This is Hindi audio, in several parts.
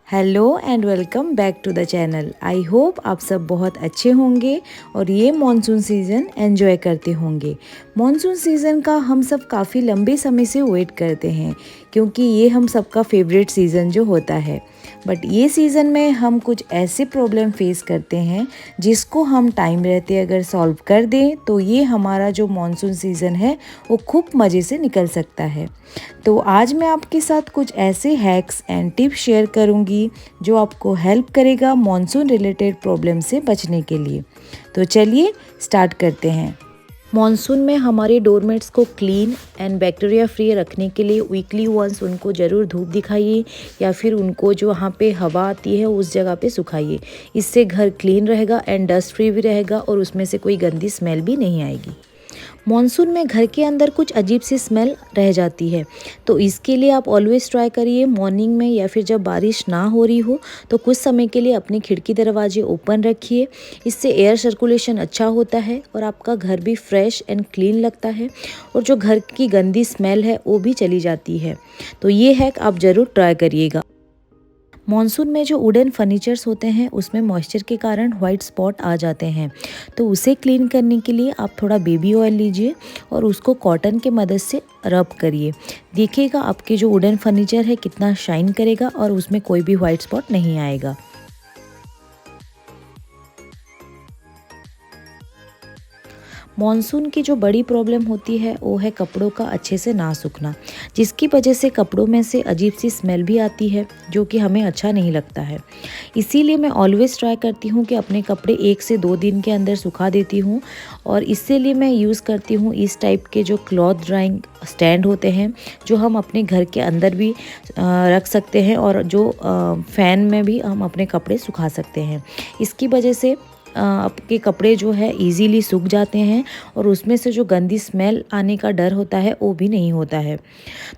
Hello and welcome back to the channel. I hope आप सब बहुत अच्छे होंगे और ये मॉनसून सीज़न एंजॉय करते होंगे। मॉनसून सीज़न का हम सब काफ़ी लंबे समय से वेट करते हैं क्योंकि ये हम सबका फेवरेट सीज़न जो होता है। बट ये सीज़न में हम कुछ ऐसे प्रॉब्लम फेस करते हैं जिसको हम टाइम रहते अगर सॉल्व कर दें तो ये हमारा जो मॉनसून सीज़न है वो खूब मज़े से निकल सकता है। तो आज मैं आपके साथ कुछ ऐसे हैक्स एंड टिप्स शेयर करूंगी जो आपको हेल्प करेगा मॉनसून रिलेटेड प्रॉब्लम से बचने के लिए। तो चलिए स्टार्ट करते हैं। मॉनसून में हमारे डोरमेट्स को क्लीन एंड बैक्टीरिया फ्री रखने के लिए वीकली वंस उनको ज़रूर धूप दिखाइए या फिर उनको जो वहाँ पे हवा आती है उस जगह पे सुखाइए। इससे घर क्लीन रहेगा एंड डस्ट फ्री भी रहेगा और उसमें से कोई गंदी स्मेल भी नहीं आएगी। मॉनसून में घर के अंदर कुछ अजीब सी स्मेल रह जाती है, तो इसके लिए आप ऑलवेज़ ट्राई करिए मॉर्निंग में या फिर जब बारिश ना हो रही हो तो कुछ समय के लिए अपनी खिड़की दरवाजे ओपन रखिए। इससे एयर सर्कुलेशन अच्छा होता है और आपका घर भी फ्रेश एंड क्लीन लगता है और जो घर की गंदी स्मेल है वो भी चली जाती है। तो ये हैक आप ज़रूर ट्राई करिएगा। मॉनसून में जो वुडन फर्नीचर्स होते हैं उसमें मॉइस्चर के कारण वाइट स्पॉट आ जाते हैं, तो उसे क्लीन करने के लिए आप थोड़ा बेबी ऑयल लीजिए और उसको कॉटन के मदद से रब करिए। देखिएगा आपके जो वुडन फर्नीचर है कितना शाइन करेगा और उसमें कोई भी वाइट स्पॉट नहीं आएगा। मॉनसून की जो बड़ी प्रॉब्लम होती है वो है कपड़ों का अच्छे से ना सूखना, जिसकी वजह से कपड़ों में से अजीब सी स्मेल भी आती है जो कि हमें अच्छा नहीं लगता है। इसीलिए मैं ऑलवेज़ ट्राई करती हूँ कि अपने कपड़े 1 से 2 दिन के अंदर सुखा देती हूँ और इसके लिए मैं यूज़ करती हूँ इस टाइप के जो क्लॉथ ड्राइंग स्टैंड होते हैं जो हम अपने घर के अंदर भी रख सकते हैं और जो फ़ैन में भी हम अपने कपड़े सुखा सकते हैं। इसकी वजह से आपके कपड़े जो है इजीली सूख जाते हैं और उसमें से जो गंदी स्मेल आने का डर होता है वो भी नहीं होता है।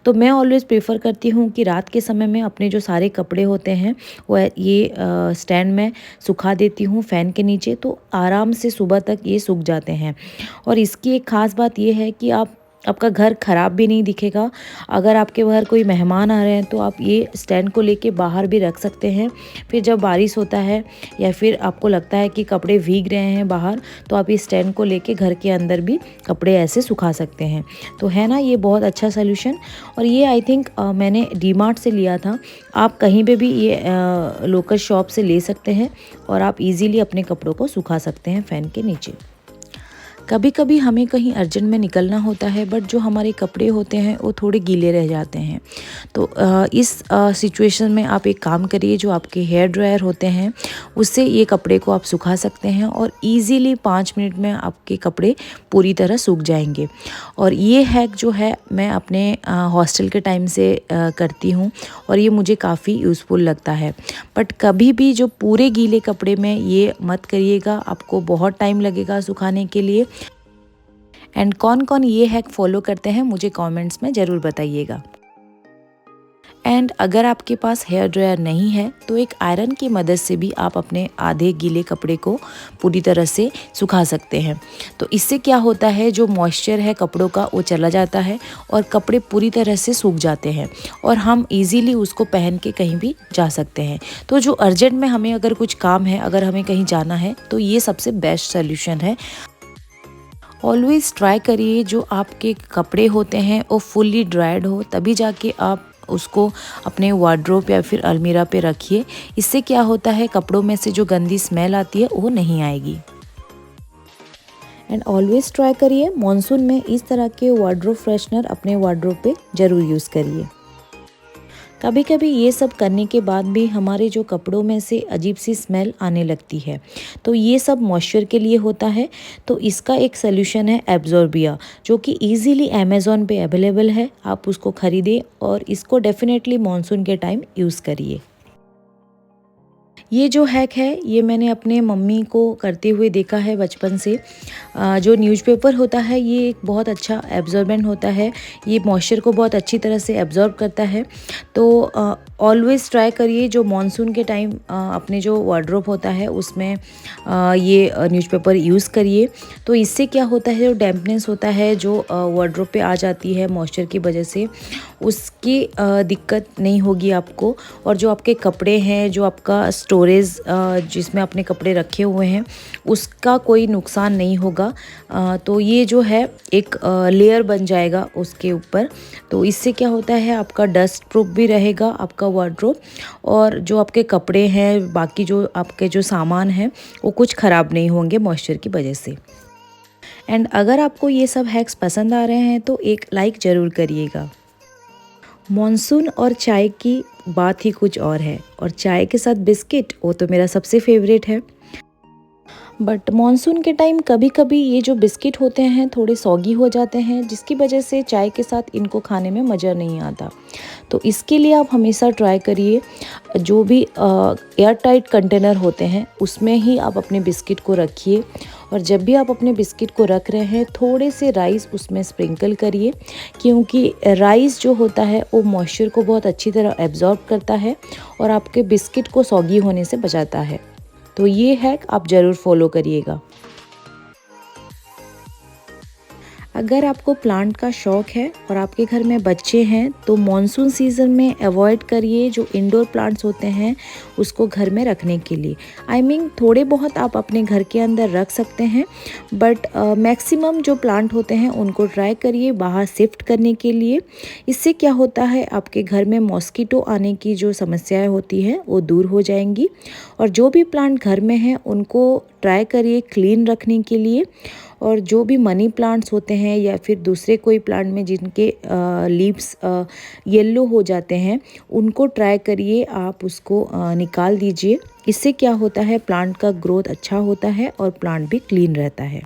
तो मैं ऑलवेज़ प्रेफर करती हूँ कि रात के समय में अपने जो सारे कपड़े होते हैं वो ये स्टैंड में सुखा देती हूँ फ़ैन के नीचे, तो आराम से सुबह तक ये सूख जाते हैं। और इसकी एक ख़ास बात ये है कि आपका घर ख़राब भी नहीं दिखेगा। अगर आपके घर कोई मेहमान आ रहे हैं तो आप ये स्टैंड को लेके बाहर भी रख सकते हैं। फिर जब बारिश होता है या फिर आपको लगता है कि कपड़े भीग रहे हैं बाहर, तो आप इस स्टैंड को लेके घर के अंदर भी कपड़े ऐसे सुखा सकते हैं। तो है ना, ये बहुत अच्छा सोल्यूशन। और ये आई थिंक मैंने डीमार्ट से लिया था। आप कहीं पे भी ये लोकल शॉप से ले सकते हैं और आप इजीली अपने कपड़ों को सुखा सकते हैं फ़ैन के नीचे। कभी कभी हमें कहीं अर्जेंट में निकलना होता है बट जो हमारे कपड़े होते हैं वो थोड़े गीले रह जाते हैं। तो इस सिचुएशन में आप एक काम करिए, जो आपके हेयर ड्रायर होते हैं उससे ये कपड़े को आप सुखा सकते हैं और इजीली 5 मिनट में आपके कपड़े पूरी तरह सूख जाएंगे। और ये हैक जो है मैं अपने हॉस्टल के टाइम से करती हूँ और ये मुझे काफ़ी यूज़फुल लगता है। बट कभी भी जो पूरे गीले कपड़े में ये मत करिएगा, आपको बहुत टाइम लगेगा सुखाने के लिए। एंड कौन कौन ये हैक फॉलो करते हैं मुझे कमेंट्स में ज़रूर बताइएगा। एंड अगर आपके पास हेयर ड्रायर नहीं है तो एक आयरन की मदद से भी आप अपने आधे गीले कपड़े को पूरी तरह से सुखा सकते हैं। तो इससे क्या होता है, जो मॉइस्चर है कपड़ों का वो चला जाता है और कपड़े पूरी तरह से सूख जाते हैं और हम इजीली उसको पहन के कहीं भी जा सकते हैं। तो जो अर्जेंट में हमें अगर कुछ काम है, अगर हमें कहीं जाना है, तो ये सबसे बेस्ट सोल्यूशन है। ऑलवेज़ ट्राई करिए जो आपके कपड़े होते हैं वो फुल्ली ड्राइड हो, तभी जाके आप उसको अपने वार्डरोब या फिर अलमीरा पे रखिए। इससे क्या होता है, कपड़ों में से जो गंदी स्मेल आती है वो नहीं आएगी। एंड ऑलवेज़ ट्राई करिए मॉनसून में इस तरह के वार्डरोब फ्रेशनर अपने वार्डरोब पे ज़रूर यूज़ करिए। कभी कभी ये सब करने के बाद भी हमारे जो कपड़ों में से अजीब सी स्मेल आने लगती है, तो ये सब मॉइस्चर के लिए होता है। तो इसका एक सल्यूशन है एब्जॉर्बिया, जो कि इजीली अमेज़ॉन पे अवेलेबल है। आप उसको ख़रीदें और इसको डेफिनेटली मॉनसून के टाइम यूज़ करिए। ये जो हैक है ये मैंने अपने मम्मी को करते हुए देखा है बचपन से। जो न्यूज़पेपर होता है ये एक बहुत अच्छा एब्जॉर्बेंट होता है, ये मॉइस्चर को बहुत अच्छी तरह से एब्जॉर्ब करता है। तो ऑलवेज़ ट्राई करिए जो मानसून के टाइम अपने जो वार्डरोब होता है उसमें ये न्यूज़पेपर यूज़ करिए। तो इससे क्या होता है, जो डैम्पनेस होता है जो वार्डरोब पे आ जाती है मॉइस्चर की वजह से, उसकी दिक्कत नहीं होगी आपको। और जो आपके कपड़े हैं, जो आपका स्टोरेज जिसमें अपने कपड़े रखे हुए हैं, उसका कोई नुकसान नहीं होगा। तो ये जो है एक लेयर बन जाएगा उसके ऊपर। तो इससे क्या होता है, आपका डस्ट प्रूफ भी रहेगा आपका वार्डरोब, और जो आपके कपड़े हैं, बाकी जो आपके जो सामान हैं, वो कुछ ख़राब नहीं होंगे मॉइस्चर की वजह से। एंड अगर आपको ये सब हैक्स पसंद आ रहे हैं तो एक लाइक ज़रूर करिएगा। मॉनसून और चाय की बात ही कुछ और है, और चाय के साथ बिस्किट वो तो मेरा सबसे फेवरेट है। बट मॉनसून के टाइम कभी कभी ये जो बिस्किट होते हैं थोड़े सॉगी हो जाते हैं, जिसकी वजह से चाय के साथ इनको खाने में मज़ा नहीं आता। तो इसके लिए आप हमेशा ट्राई करिए, जो भी एयर टाइट कंटेनर होते हैं उसमें ही आप अपने बिस्किट को रखिए। और जब भी आप अपने बिस्किट को रख रहे हैं थोड़े से राइस उसमें स्प्रिंकल करिए, क्योंकि राइस जो होता है वो मॉइस्चर को बहुत अच्छी तरह एब्जॉर्ब करता है और आपके बिस्किट को सॉगी होने से बचाता है। तो ये हैक आप ज़रूर फॉलो करिएगा। अगर आपको प्लांट का शौक़ है और आपके घर में बच्चे हैं तो मॉनसून सीज़न में अवॉइड करिए जो इंडोर प्लांट्स होते हैं उसको घर में रखने के लिए। आई मीन थोड़े बहुत आप अपने घर के अंदर रख सकते हैं, बट मैक्सिमम जो प्लांट होते हैं उनको ट्राई करिए बाहर शिफ्ट करने के लिए। इससे क्या होता है, आपके घर में मॉस्किटो आने की जो समस्याएं होती हैं वो दूर हो जाएंगी। और जो भी प्लांट घर में हैं उनको ट्राई करिए क्लीन रखने के लिए। और जो भी मनी प्लांट्स होते हैं या फिर दूसरे कोई प्लांट में जिनके लीव्स येलो हो जाते हैं, उनको ट्राई करिए आप उसको निकाल दीजिए। इससे क्या होता है, प्लांट का ग्रोथ अच्छा होता है और प्लांट भी क्लीन रहता है।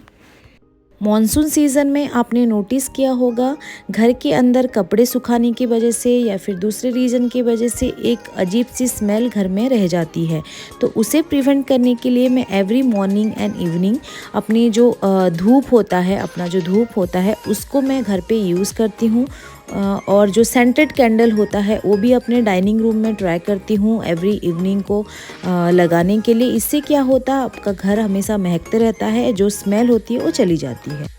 मॉनसून सीज़न में आपने नोटिस किया होगा घर के अंदर कपड़े सुखाने की वजह से या फिर दूसरे रीज़न की वजह से एक अजीब सी स्मेल घर में रह जाती है। तो उसे प्रिवेंट करने के लिए मैं एवरी मॉर्निंग एंड इवनिंग अपनी जो धूप होता है, अपना जो धूप होता है उसको मैं घर पे यूज़ करती हूँ। और जो सेंटेड कैंडल होता है वो भी अपने डाइनिंग रूम में ट्राई करती हूँ एवरी इवनिंग को लगाने के लिए। इससे क्या होता है, आपका घर हमेशा महकते रहता है, जो स्मेल होती है वो चली जाती है।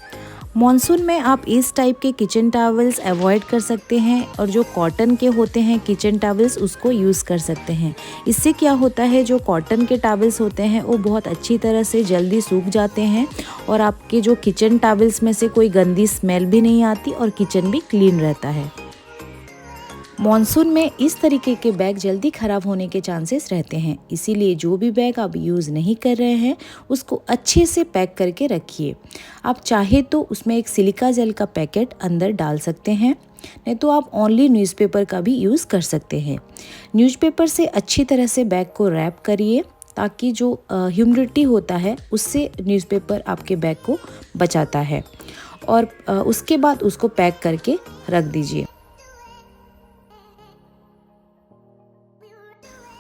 मॉनसून में आप इस टाइप के किचन टॉवल्स अवॉइड कर सकते हैं और जो कॉटन के होते हैं किचन टॉवल्स उसको यूज़ कर सकते हैं। इससे क्या होता है, जो कॉटन के टॉवल्स होते हैं वो बहुत अच्छी तरह से जल्दी सूख जाते हैं और आपके जो किचन टॉवल्स में से कोई गंदी स्मेल भी नहीं आती और किचन भी क्लीन रहता है। मॉनसून में इस तरीके के बैग जल्दी ख़राब होने के चांसेस रहते हैं, इसीलिए जो भी बैग आप यूज़ नहीं कर रहे हैं उसको अच्छे से पैक करके रखिए। आप चाहे तो उसमें एक सिलिका जेल का पैकेट अंदर डाल सकते हैं, नहीं तो आप ओनली न्यूज़पेपर का भी यूज़ कर सकते हैं। न्यूज़पेपर से अच्छी तरह से बैग को रैप करिए ताकि जो ह्यूमिडिटी होता है उससे न्यूज़पेपर आपके बैग को बचाता है। और उसके बाद उसको पैक करके रख दीजिए।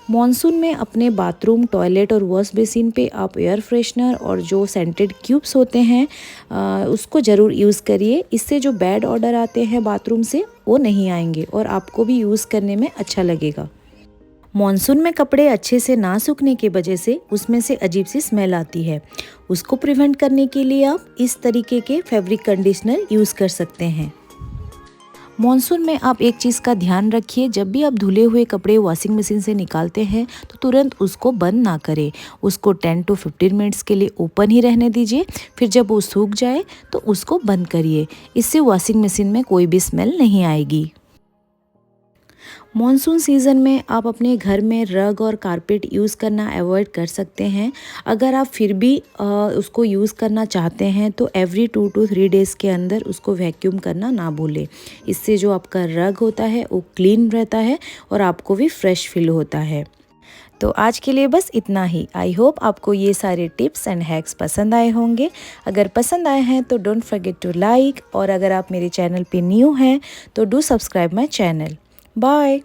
मॉनसून में अपने बाथरूम, टॉयलेट और वॉश बेसिन पे आप एयर फ्रेशनर और जो सेंटेड क्यूब्स होते हैं उसको ज़रूर यूज़ करिए। इससे जो बैड ऑर्डर आते हैं बाथरूम से वो नहीं आएंगे और आपको भी यूज़ करने में अच्छा लगेगा। मॉनसून में कपड़े अच्छे से ना सूखने की वजह से उसमें से अजीब सी स्मेल आती है, उसको प्रिवेंट करने के लिए आप इस तरीके के फैब्रिक कंडीशनर यूज़ कर सकते हैं। मॉनसून में आप एक चीज़ का ध्यान रखिए, जब भी आप धुले हुए कपड़े वॉशिंग मशीन से निकालते हैं तो तुरंत उसको बंद ना करें, उसको 10 to 15 मिनट्स के लिए ओपन ही रहने दीजिए। फिर जब वो सूख जाए तो उसको बंद करिए, इससे वॉशिंग मशीन में कोई भी स्मेल नहीं आएगी। मॉनसून सीज़न में आप अपने घर में रग और कारपेट यूज़ करना अवॉइड कर सकते हैं। अगर आप फिर भी उसको यूज़ करना चाहते हैं तो एवरी 2 to 3 डेज़ के अंदर उसको वैक्यूम करना ना भूलें। इससे जो आपका रग होता है वो क्लीन रहता है और आपको भी फ्रेश फील होता है। तो आज के लिए बस इतना ही। आई होप आपको ये सारे टिप्स एंड हैक्स पसंद आए होंगे। अगर पसंद आए हैं तो डोंट फॉरगेट टू लाइक, और अगर आप मेरे चैनल पे न्यू हैं तो do subscribe my channel. Bye.